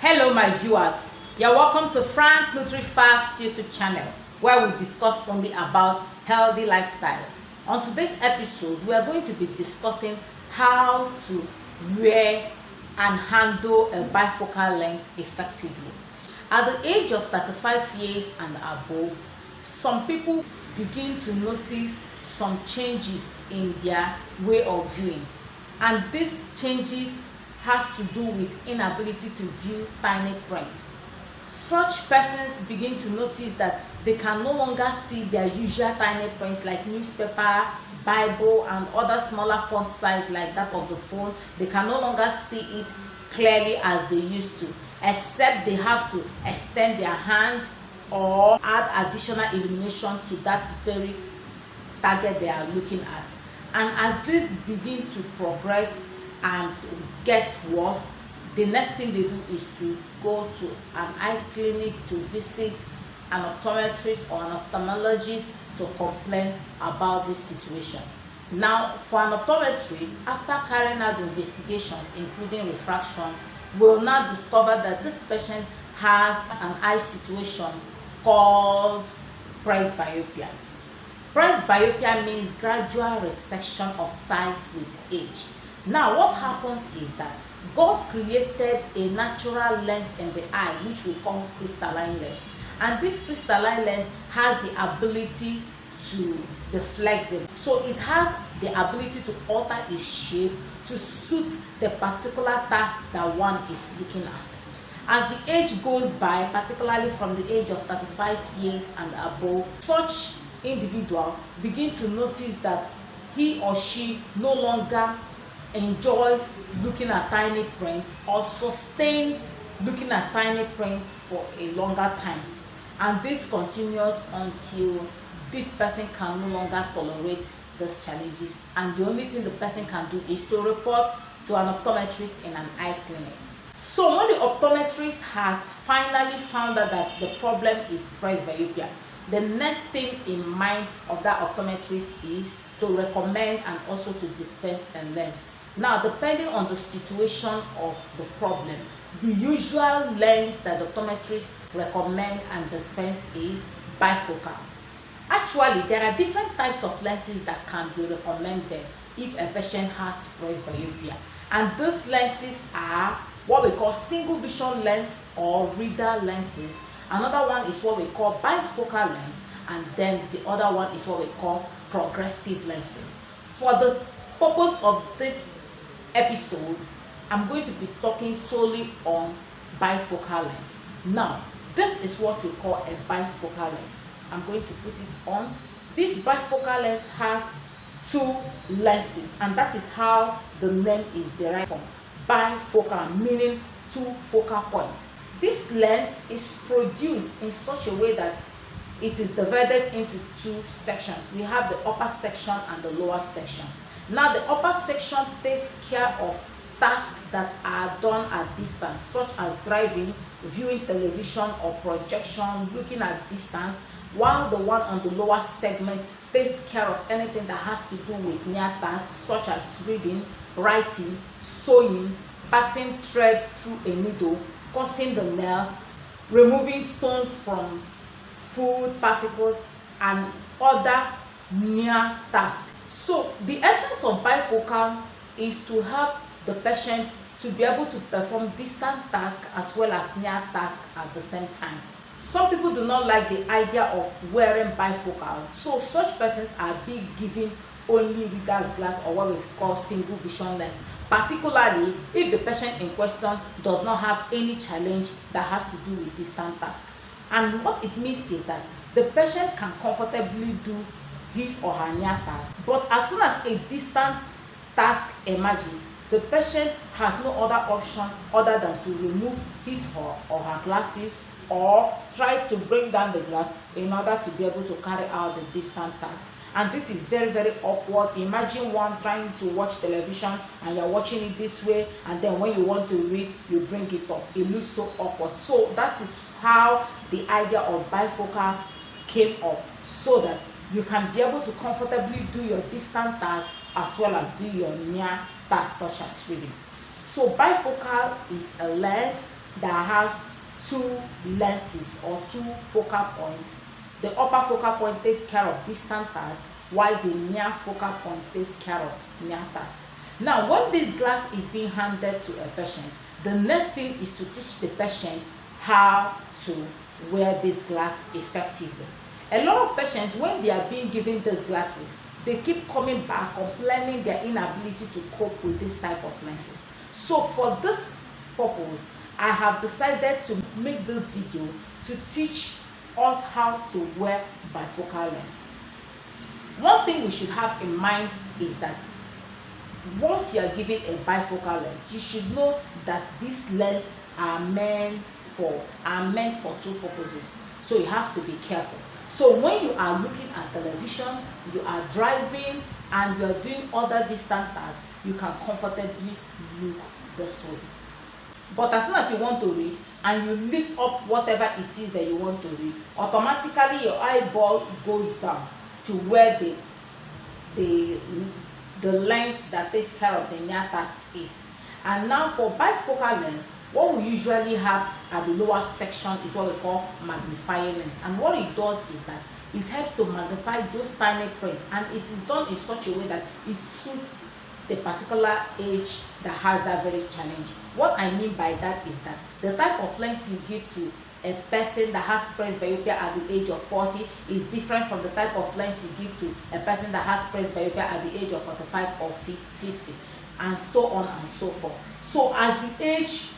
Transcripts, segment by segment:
Hello my viewers, you're welcome to Frank NutriFacts YouTube channel where we discuss only about healthy lifestyles. On today's episode, we are going to be discussing how to wear and handle a bifocal lens effectively. At the age of 35 years and above, some people begin to notice some changes in their way of viewing, and these changes has to do with inability to view tiny prints. Such persons begin to notice that they can no longer see their usual tiny prints like newspaper, Bible, and other smaller font size like that of the phone. They can no longer see it clearly as they used to, except they have to extend their hand or add additional illumination to that very target they are looking at. And as this begin to progress and get worse, the next thing they do is to go to an eye clinic to visit an optometrist or an ophthalmologist to complain about this situation. Now, for an optometrist, after carrying out investigations including refraction, will now discover that this patient has an eye situation called presbyopia. Presbyopia means gradual resection of sight with age. Now, what happens is that God created a natural lens in the eye, which we call crystalline lens. And this crystalline lens has the ability to be flexible. So it has the ability to alter its shape to suit the particular task that one is looking at. As the age goes by, particularly from the age of 35 years and above, such individual begin to notice that he or she no longer enjoys looking at tiny prints or sustain looking at tiny prints for a longer time, and this continues until this person can no longer tolerate these challenges, and the only thing the person can do is to report to an optometrist in an eye clinic. So when the optometrist has finally found out that the problem is presbyopia, the next thing in mind of that optometrist is to recommend and also to dispense a lens. Now, depending on the situation of the problem, the usual lens that the optometrist recommend and dispense is bifocal. Actually, there are different types of lenses that can be recommended if a patient has presbyopia, and these lenses are what we call single vision lens or reader lenses. Another one is what we call bifocal lens, and then the other one is what we call progressive lenses. For the purpose of this episode, I'm going to be talking solely on bifocal lens. Now, this is what we call a bifocal lens. I'm going to put it on. This bifocal lens has two lenses, and that is how the name is derived from. Bifocal meaning two focal points. This lens is produced in such a way that it is divided into two sections. We have the upper section and the lower section. Now, the upper section takes care of tasks that are done at distance, such as driving, viewing television or projection, looking at distance, while the one on the lower segment takes care of anything that has to do with near tasks, such as reading, writing, sewing, passing thread through a needle, cutting the nails, removing stones from food particles, and other near tasks. So the essence of bifocal is to help the patient to be able to perform distant tasks as well as near tasks at the same time. Some people do not like the idea of wearing bifocal, so such persons are being given only reader's glass or what we call single vision lens, particularly if the patient in question does not have any challenge that has to do with distant tasks. And what it means is that the patient can comfortably do his or her near task, but as soon as a distant task emerges, the patient has no other option other than to remove his or her glasses or try to bring down the glass in order to be able to carry out the distant task. And this is very, very awkward. Imagine one trying to watch television and you're watching it this way, and then when you want to read, you bring it up. It looks so awkward. So that is how the idea of bifocal came up, so that you can be able to comfortably do your distant tasks as well as do your near tasks such as reading. So bifocal is a lens that has two lenses or two focal points. The upper focal point takes care of distant task, while the near focal point takes care of near task. Now, when this glass is being handed to a patient, the next thing is to teach the patient how to wear this glass effectively. A lot of patients, when they are being given these glasses, they keep coming back complaining their inability to cope with this type of lenses. So for this purpose, I have decided to make this video to teach us how to wear bifocal lens. One thing we should have in mind is that once you are given a bifocal lens, you should know that these lenses are meant for two purposes. So you have to be careful. So when you are looking at television, you are driving, and you are doing other distant tasks, you can comfortably look this way. But as soon as you want to read and you lift up whatever it is that you want to read, automatically your eyeball goes down to where the lens that takes care of the near task is. And now for bifocal lens, what we usually have at the lower section is what we call magnifying lens. And what it does is that it helps to magnify those tiny prints, and it is done in such a way that it suits the particular age that has that very challenge. What I mean by that is that the type of lens you give to a person that has presbyopia at the age of 40 is different from the type of lens you give to a person that has presbyopia at the age of 45 or 50, and so on and so forth. So as the age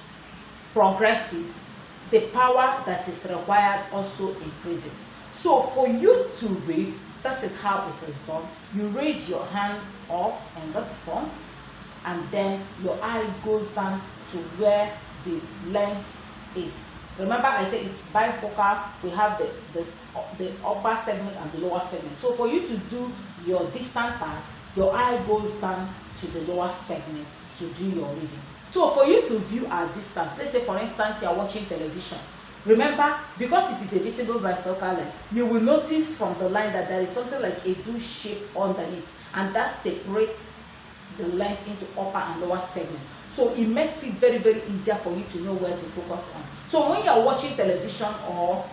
progresses, the power that is required also increases. So for you to read, this is how it is done. You raise your hand up in this form, and then your eye goes down to where the lens is. Remember, I said it's bifocal. We have the upper segment and the lower segment. So for you to do your distant task, your eye goes down to the lower segment to do your reading. So for you to view at distance, let's say for instance you are watching television. Remember, because it is a visible bifocal lens, you will notice from the line that there is something like a do shape underneath, and that separates the lens into upper and lower segment. So it makes it very, very easier for you to know where to focus on. So when you are watching television or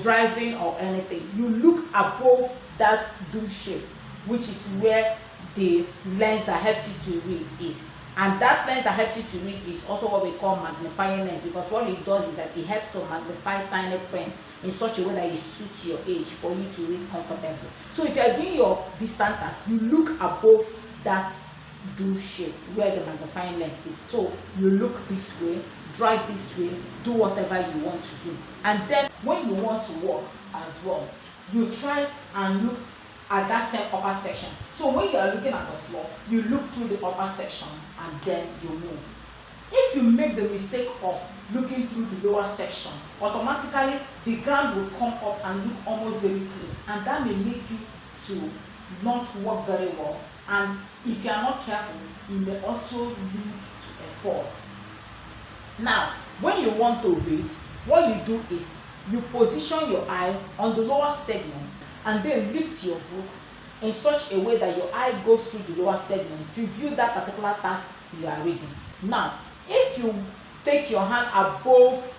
driving or anything, you look above that do shape, which is where the lens that helps you to read is. And that lens that helps you to read is also what we call magnifying lens, because what it does is that it helps to magnify tiny prints in such a way that it suits your age for you to read comfortably. So if you are doing your distant task, you look above that do shape where the magnifying lens is. So you look this way, drive this way, do whatever you want to do. And then when you want to walk as well, you try and look at that same upper section. So when you are looking at the floor, you look through the upper section and then you move. If you make the mistake of looking through the lower section, automatically the ground will come up and look almost very close, and that may make you to not walk very well. And if you are not careful, it may also lead to a fall. Now, when you want to read, what you do is you position your eye on the lower segment and then lift your book in such a way that your eye goes through the lower segment to view that particular task you are reading. Now, if you take your hand above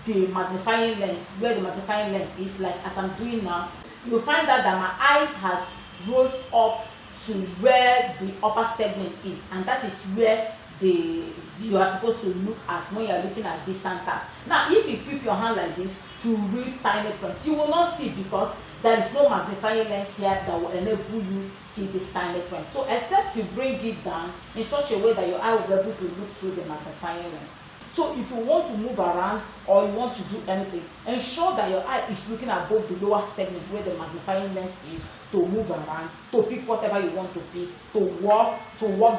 the magnifying lens, where the magnifying lens is, like as I'm doing now, you'll find out that my eyes have rose up to where the upper segment is, and that is where you are supposed to look at when you are looking at distant task. Now, if you keep your hand like this to read tiny print, you will not see, because there is no magnifying lens here that will enable you see this tiny print. So except you bring it down in such a way that your eye will be able to look through the magnifying lens. So if you want to move around or you want to do anything, ensure that your eye is looking above the lower segment where the magnifying lens is, to move around, to pick whatever you want to pick, to walk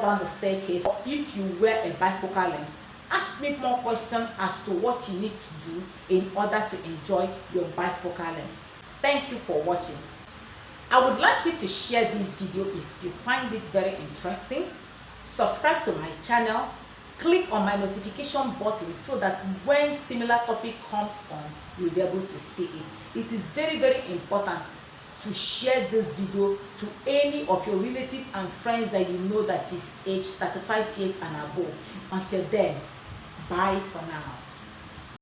down the staircase. Or if you wear a bifocal lens, ask me more questions as to what you need to do in order to enjoy your bifocal lens. Thank you for watching. I would like you to share this video if you find it very interesting. Subscribe to my channel. Click on my notification button so that when similar topic comes on, you'll be able to see it. It is very, very important to share this video to any of your relatives and friends that you know that is aged 35 years and above. Until then, bye for now.